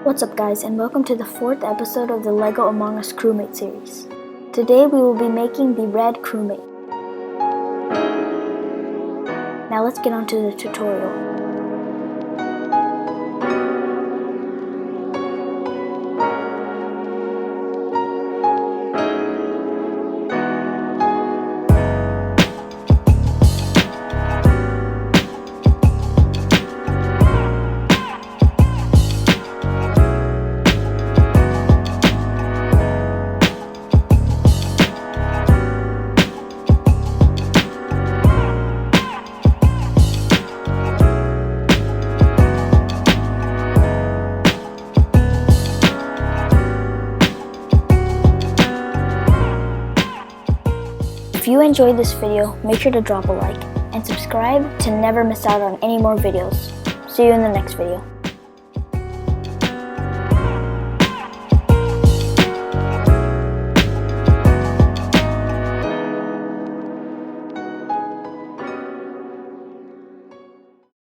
What's up guys, and welcome to the 4th episode of the LEGO Among Us Crewmate series. Today we will be making the red crewmate. Now let's get on to the tutorial. If you enjoyed this video, make sure to drop a like and subscribe to never miss out on any more videos. See you in the next video.